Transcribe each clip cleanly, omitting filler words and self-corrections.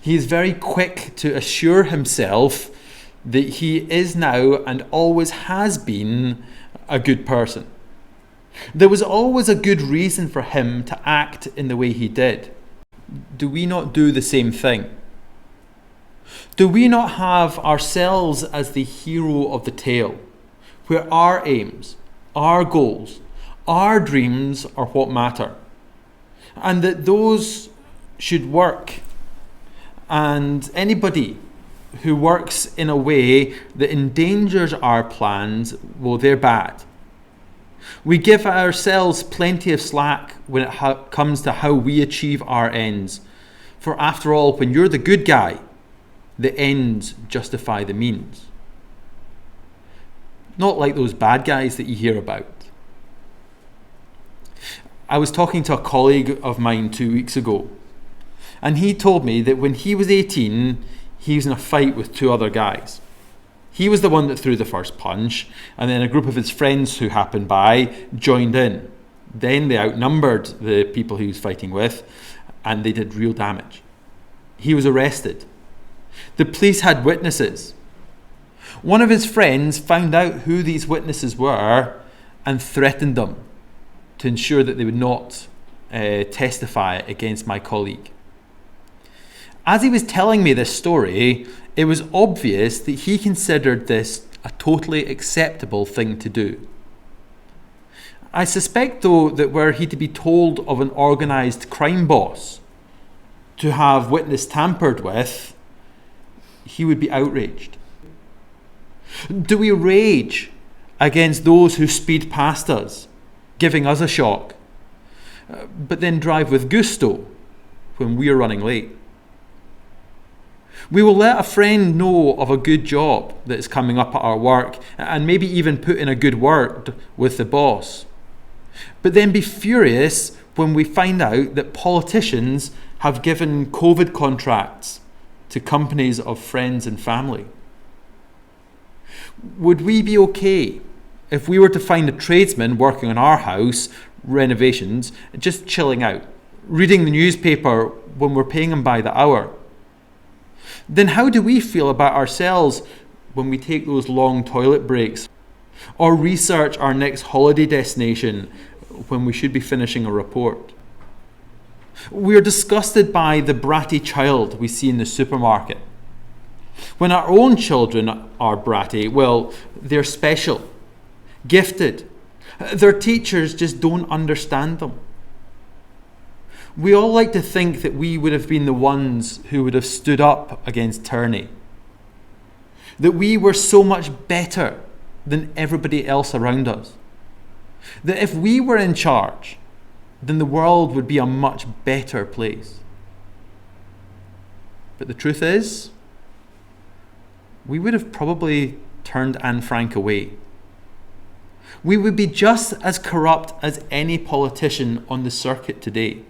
He is very quick to assure himself that he is now and always has been a good person. There was always a good reason for him to act in the way he did. Do we not do the same thing? Do we not have ourselves as the hero of the tale, where our aims, our goals, our dreams are what matter, and that those should work, and anybody who works in a way that endangers our plans, well, they're bad. We give ourselves plenty of slack when it comes to how we achieve our ends. For after all, when you're the good guy, the ends justify the means. Not like those bad guys that you hear about. I was talking to a colleague of mine 2 weeks ago, and he told me that when he was 18, he was in a fight with 2 other guys. He was the one that threw the first punch, and then a group of his friends who happened by joined in. Then they outnumbered the people he was fighting with, and they did real damage. He was arrested. The police had witnesses. One of his friends found out who these witnesses were and threatened them to ensure that they would not testify against my colleague. As he was telling me this story, it was obvious that he considered this a totally acceptable thing to do. I suspect, though, that were he to be told of an organised crime boss to have witness tampered with, he would be outraged. Do we rage against those who speed past us, giving us a shock, but then drive with gusto when we are running late? We will let a friend know of a good job that is coming up at our work and maybe even put in a good word with the boss. But then be furious when we find out that politicians have given COVID contracts to companies of friends and family. Would we be okay if we were to find a tradesman working on our house renovations just chilling out, reading the newspaper when we're paying him by the hour? Then how do we feel about ourselves when we take those long toilet breaks or research our next holiday destination when we should be finishing a report? We are disgusted by the bratty child we see in the supermarket. When our own children are bratty, well, they're special, gifted. Their teachers just don't understand them. We all like to think that we would have been the ones who would have stood up against tyranny. That we were so much better than everybody else around us. That if we were in charge, then the world would be a much better place. But the truth is, we would have probably turned Anne Frank away. We would be just as corrupt as any politician on the circuit today.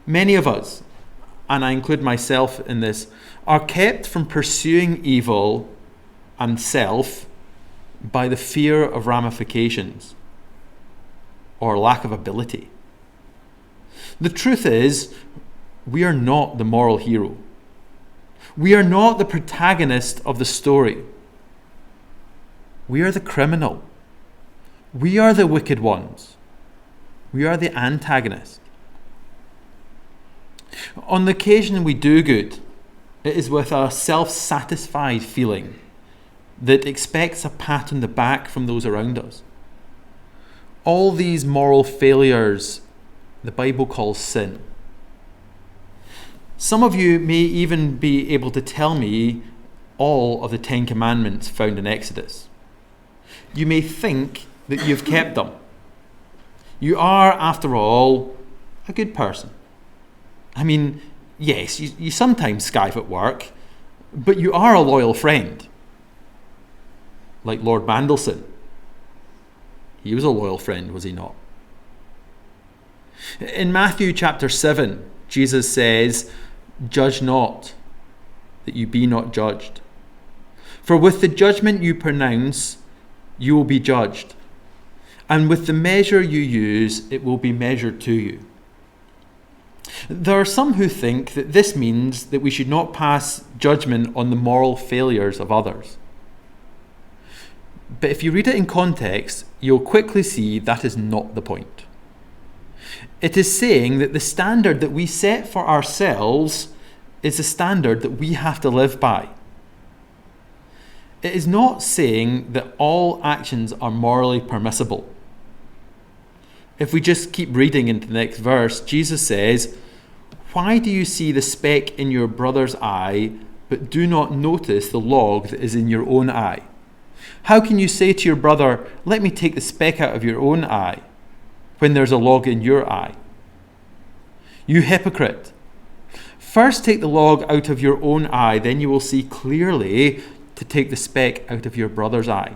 Many of us, and I include myself in this, are kept from pursuing evil and self by the fear of ramifications or lack of ability. The truth is, we are not the moral hero. We are not the protagonist of the story. We are the criminal. We are the wicked ones. We are the antagonist. On the occasion we do good, it is with a self-satisfied feeling that expects a pat on the back from those around us. All these moral failures the Bible calls sin. Some of you may even be able to tell me all of the 10 Commandments found in Exodus. You may think that you've kept them. You are, after all, a good person. I mean, yes, you sometimes skive at work, but you are a loyal friend. Like Lord Mandelson. He was a loyal friend, was he not? In Matthew chapter 7, Jesus says, "Judge not, that you be not judged. For with the judgment you pronounce, you will be judged. And with the measure you use, it will be measured to you." There are some who think that this means that we should not pass judgment on the moral failures of others. But if you read it in context, you'll quickly see that is not the point. It is saying that the standard that we set for ourselves is a standard that we have to live by. It is not saying that all actions are morally permissible. If we just keep reading into the next verse, Jesus says, "Why do you see the speck in your brother's eye, but do not notice the log that is in your own eye? How can you say to your brother, 'Let me take the speck out of your own eye,' when there's a log in your eye? You hypocrite! First take the log out of your own eye, then you will see clearly to take the speck out of your brother's eye."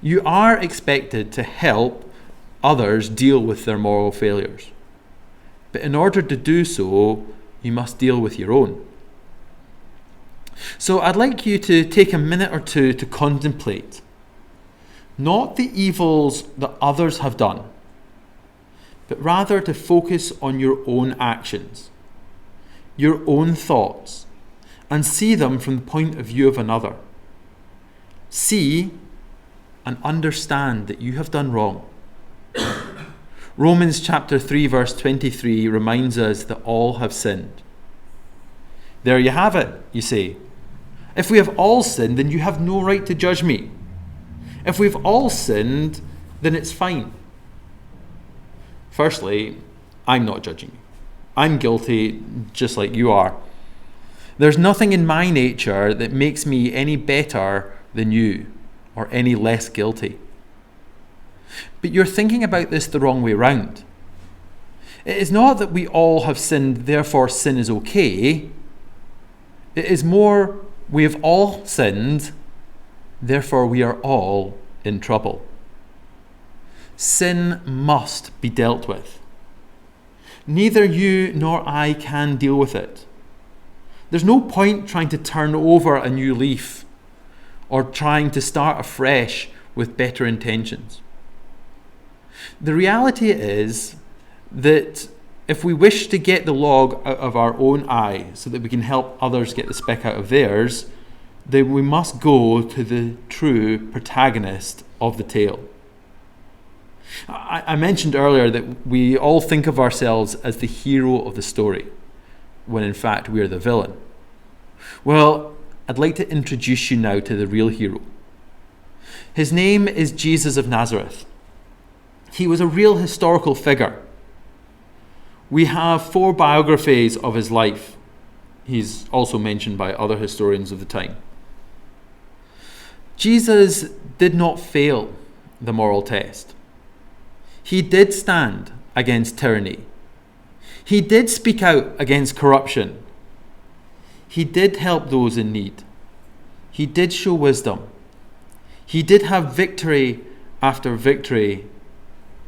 You are expected to help others deal with their moral failures. But in order to do so, you must deal with your own. So I'd like you to take a minute or two to contemplate not the evils that others have done, but rather to focus on your own actions, your own thoughts, and see them from the point of view of another. See and understand that you have done wrong. Romans chapter 3 verse 23 reminds us that all have sinned. There you have it, you say. If we have all sinned, then you have no right to judge me. If we've all sinned, then it's fine. Firstly, I'm not judging you. I'm guilty just like you are. There's nothing in my nature that makes me any better than you or any less guilty. But you're thinking about this the wrong way round. It is not that we all have sinned, therefore sin is okay. It is more, we have all sinned, therefore we are all in trouble. Sin must be dealt with. Neither you nor I can deal with it. There's no point trying to turn over a new leaf or trying to start afresh with better intentions. The reality is that if we wish to get the log out of our own eye so that we can help others get the speck out of theirs, then we must go to the true protagonist of the tale. I mentioned earlier that we all think of ourselves as the hero of the story, when in fact we are the villain. Well, I'd like to introduce you now to the real hero. His name is Jesus of Nazareth. He was a real historical figure. We have 4 biographies of his life. He's also mentioned by other historians of the time. Jesus did not fail the moral test. He did stand against tyranny. He did speak out against corruption. He did help those in need. He did show wisdom. He did have victory after victory,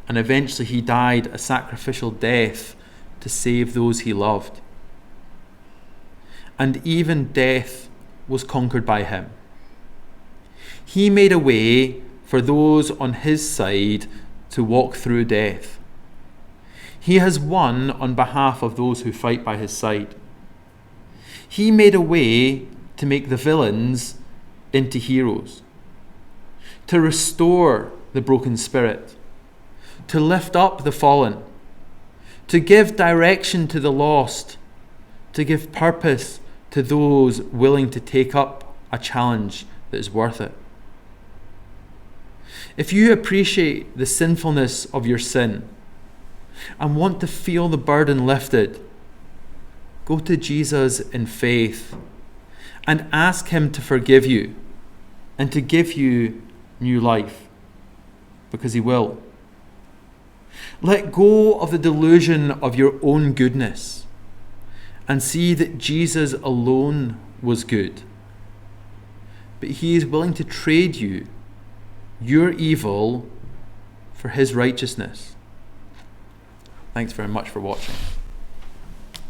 and eventually he died a sacrificial death to save those he loved. And even death was conquered by him. He made a way for those on his side to walk through death. He has won on behalf of those who fight by his side. He made a way to make the villains into heroes, to restore the broken spirit, to lift up the fallen, to give direction to the lost, to give purpose to those willing to take up a challenge that is worth it. If you appreciate the sinfulness of your sin and want to feel the burden lifted, go to Jesus in faith and ask him to forgive you and to give you new life, because he will. Let go of the delusion of your own goodness and see that Jesus alone was good. But he is willing to trade you your evil for his righteousness. Thanks very much for watching.